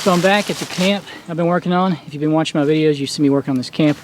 So I'm back at the camp I've been working on. If you've been watching my videos, you see me working on this camp.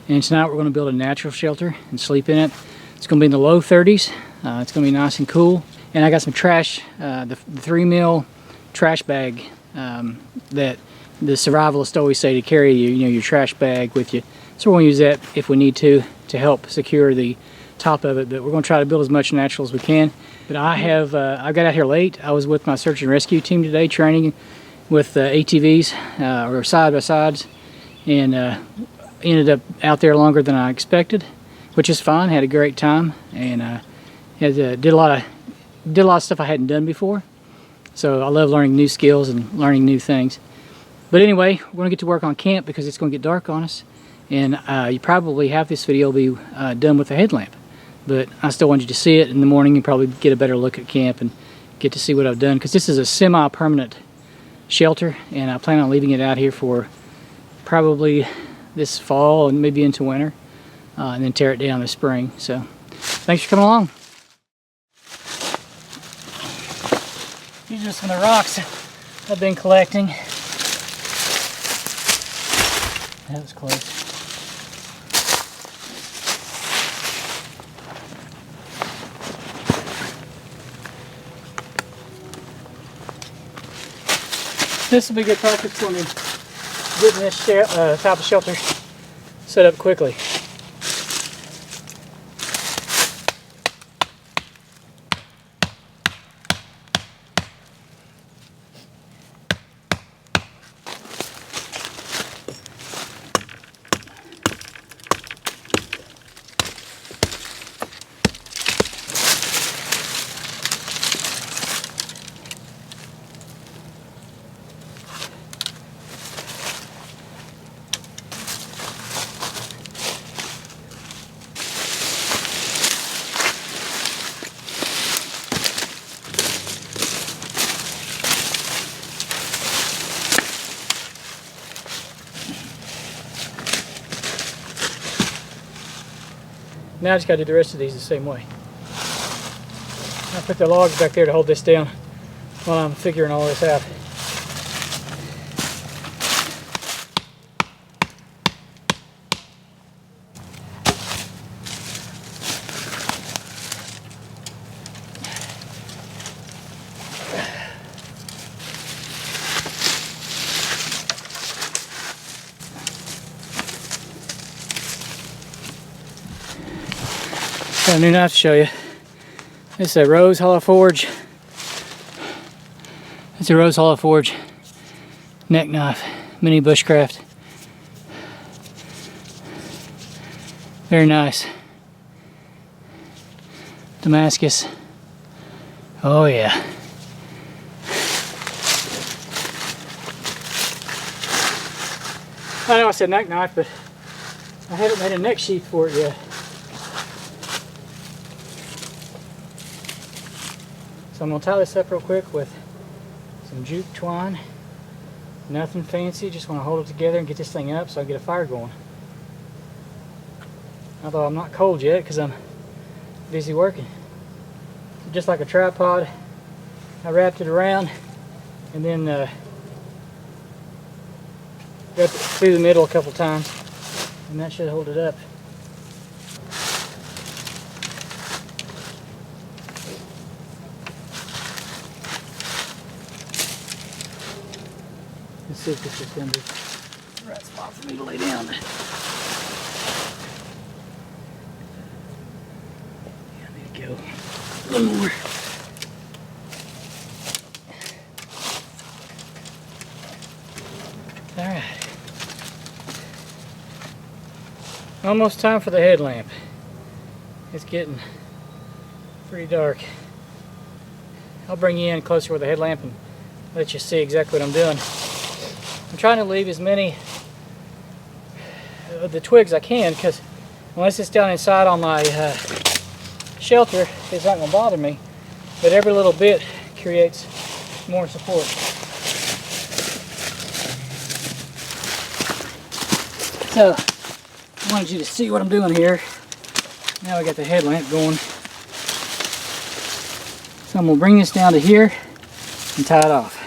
And tonight we're going to build a natural shelter and sleep in it. It's going to be in the low 30s. It's going to be nice and cool. And I got some trash, the 3 mil trash bag that the survivalists always say to carry your trash bag with you. So we're going to use that if we need to help secure the top of it. But we're going to try to build as much natural as we can. But I got out here late. I was with my search and rescue team today training with ATVs or side-by-sides, and ended up out there longer than I expected, which is fine. Had a great time, and did a lot of stuff I hadn't done before. So I love learning new skills and learning new things. But anyway, we're going to get to work on camp because it's going to get dark on us, and you probably have this video be done with a headlamp. But I still want you to see it in the morning and probably get a better look at camp and get to see what I've done, because this is a semi-permanent shelter, and I plan on leaving it out here for probably this fall and maybe into winter, and then tear it down this spring. So thanks for coming along. These are just some of the rocks I've been collecting. That was close. This will be good practice for me getting this type of shelter set up quickly. Now I just got to do the rest of these the same way. I'll put the logs back there to hold this down while I'm figuring all this out. Got a new knife to show you. It's a Rose Hollow Forge. It's a Rose Hollow Forge neck knife, mini Bushcraft. Very nice. Damascus. Oh yeah. I know I said neck knife, but I haven't made a neck sheath for it yet. So I'm going to tie this up real quick with some jute twine. Nothing fancy, just want to hold it together and get this thing up so I get a fire going. Although I'm not cold yet because I'm busy working. Just like a tripod, I wrapped it around and then wrapped it through the middle a couple times, and that should hold it up. Let's see if this is going to be the right spot for me to lay down. Yeah, I need to go a little more. Alright. Almost time for the headlamp. It's getting pretty dark. I'll bring you in closer with the headlamp and let you see exactly what I'm doing. I'm trying to leave as many of the twigs I can, because unless it's down inside on my shelter, it's not going to bother me. But every little bit creates more support. So I wanted you to see what I'm doing here. Now I got the headlamp going. So I'm going to bring this down to here and tie it off.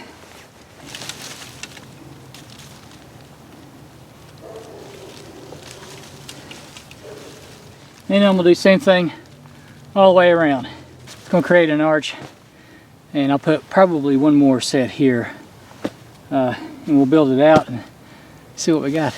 And I'm going to do the same thing all the way around. It's going to create an arch, and I'll put probably one more set here, and we'll build it out and see what we got.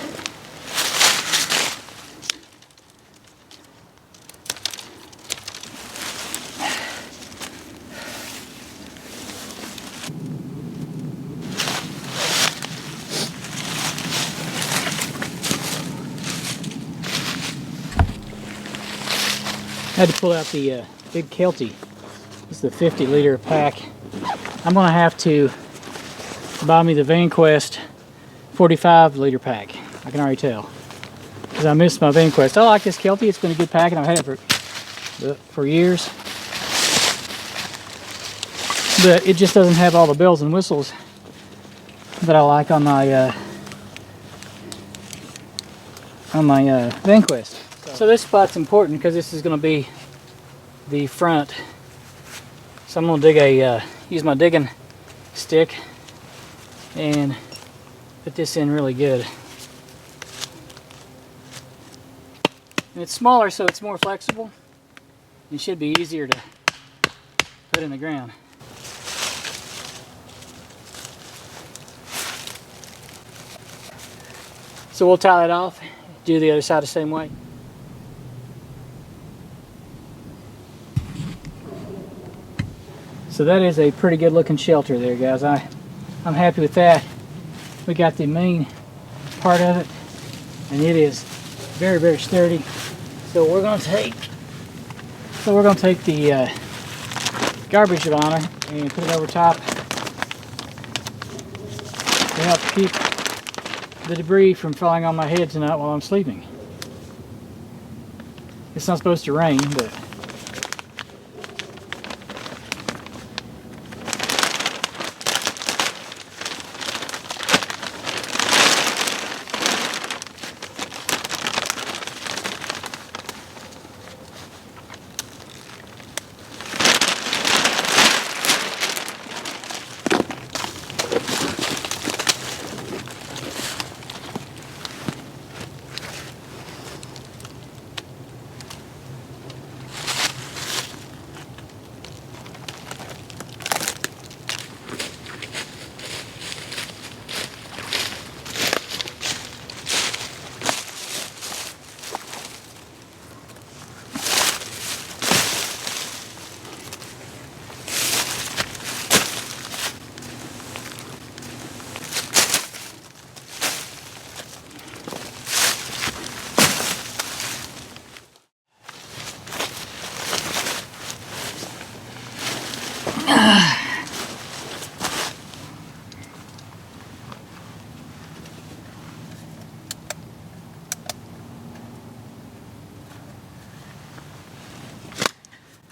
I had to pull out the big Kelty. It's the 50-liter pack. I'm gonna have to buy me the VanQuest 45-liter pack. I can already tell, because I missed my VanQuest. I like this Kelty. It's been a good pack, and I've had it for years. But it just doesn't have all the bells and whistles that I like on my VanQuest. So this spot's important because this is going to be the front. So I'm going to use my digging stick and put this in really good. And it's smaller, so it's more flexible. It should be easier to put in the ground. So we'll tie it off, do the other side the same way. So that is a pretty good looking shelter there, guys. I'm happy with that. We got the main part of it, and it is very, very sturdy. So we're going to take the garbage liner and put it over top to help keep the debris from falling on my head tonight while I'm sleeping. It's not supposed to rain, but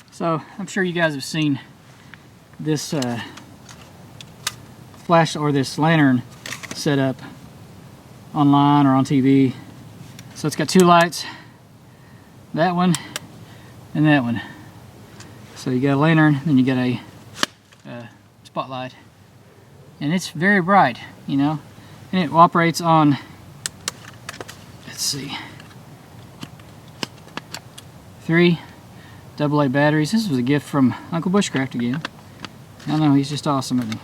so I'm sure you guys have seen this flash or this lantern set up online or on TV. So it's got two lights, that one and that one. So you got a lantern, then you got a spotlight, and it's very bright, you know, and it operates on, let's see, 3 AA batteries. This was a gift from Uncle Bushcraft again. I know, he's just awesome at me.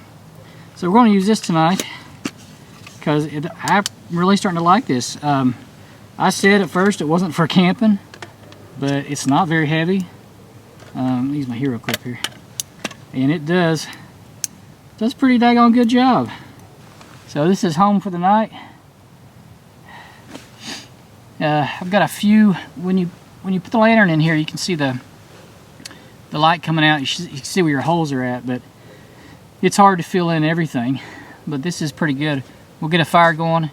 So we're going to use this tonight because I'm really starting to like this. I said at first it wasn't for camping, but it's not very heavy. Use my hero clip here, and it does pretty daggone good job. So this is home for the night. I've got a few. When you put the lantern in here, you can see the light coming out. You can see where your holes are at, but it's hard to fill in everything. But this is pretty good. We'll get a fire going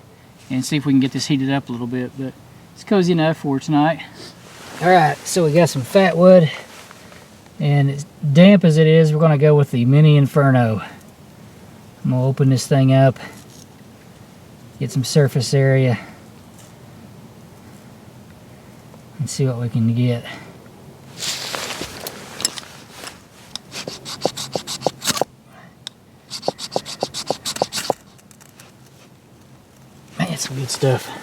and see if we can get this heated up a little bit, but it's cozy enough for tonight. Alright, so we got some fat wood, and as damp as it is, we're going to go with the Mini Inferno. I'm going to open this thing up, get some surface area, and see what we can get. Man, some good stuff.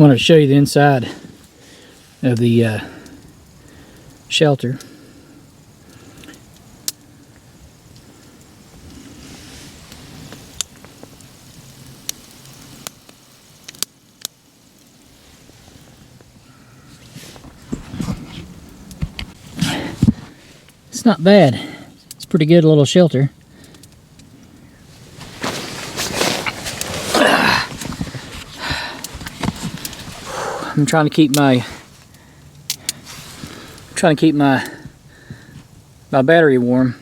wanted to show you the inside of the shelter. It's not bad. It's a pretty good little shelter. I'm trying to keep my battery warm.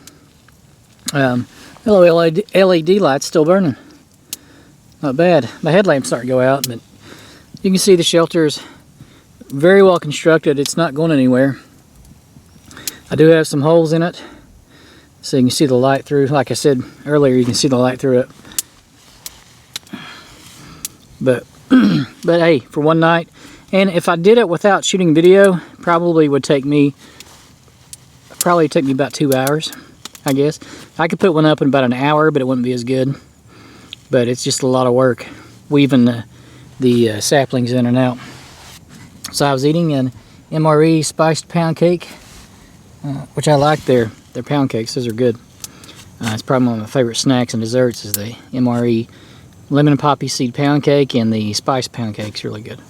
Hello, LED light's still burning. Not bad. My headlamp's starting to go out, but you can see the shelter's very well constructed. It's not going anywhere. I do have some holes in it, so you can see the light through. Like I said earlier, you can see the light through it. But hey, for one night, and if I did it without shooting video, probably take me about 2 hours, I guess. I could put one up in about an hour, but it wouldn't be as good. But it's just a lot of work weaving the saplings in and out. So I was eating an MRE spiced pound cake, which I like their pound cakes. Those are good. It's probably one of my favorite snacks and desserts is the MRE lemon and poppy seed pound cake, and the spiced pound cake's really good.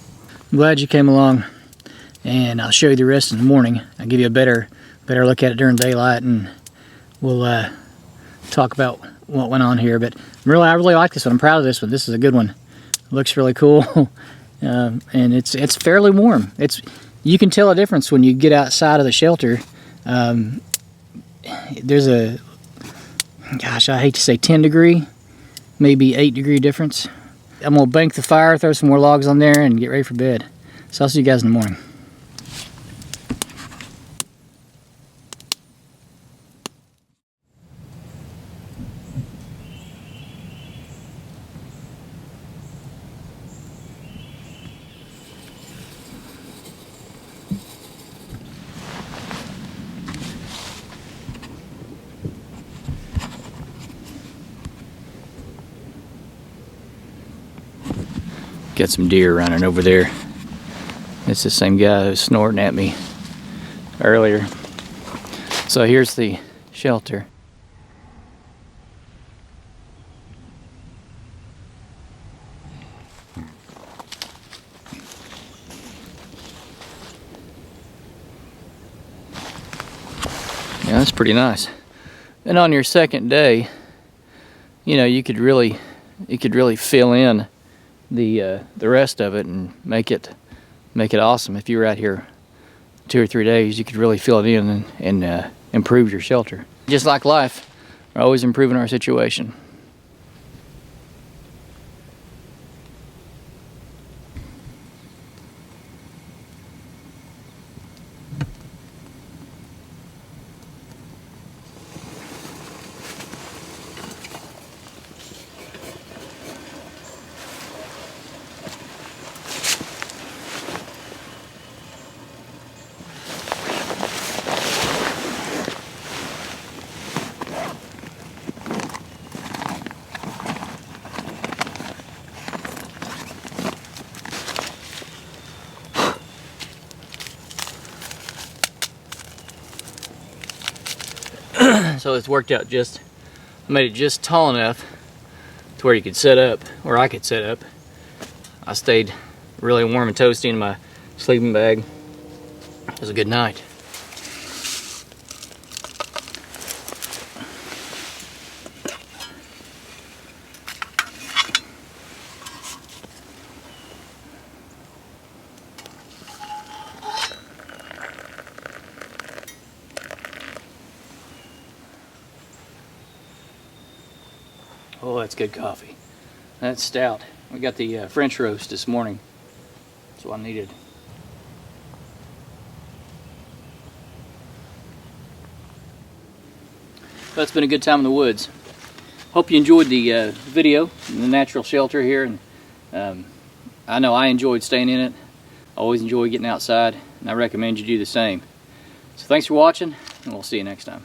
I'm glad you came along, and I'll show you the rest in the morning. I'll give you a better look at it during daylight, and we'll talk about what went on here. But I really like this one. I'm proud of this one. This is a good one. It looks really cool, and it's fairly warm. You can tell a difference when you get outside of the shelter. There's a, gosh, I hate to say 10 degree, maybe 8 degree difference. I'm gonna bank the fire, throw some more logs on there, and get ready for bed. So I'll see you guys in the morning. Got some deer running over there. It's the same guy who was snorting at me earlier. So here's the shelter. Yeah, that's pretty nice. And on your second day, you know, you could really fill in the rest of it and make it awesome. If you were out here 2 or 3 days, you could really fill it in and improve your shelter. Just like life, we're always improving our situation. So it's worked out I made it just tall enough to where you could set up, or I could set up. I stayed really warm and toasty in my sleeping bag. It was a good night. Oh, that's good coffee. That's stout. We got the French roast this morning. That's what I needed. That's been a good time in the woods. Hope you enjoyed the video, the natural shelter here. And I know I enjoyed staying in it. I always enjoy getting outside, and I recommend you do the same. So thanks for watching, and we'll see you next time.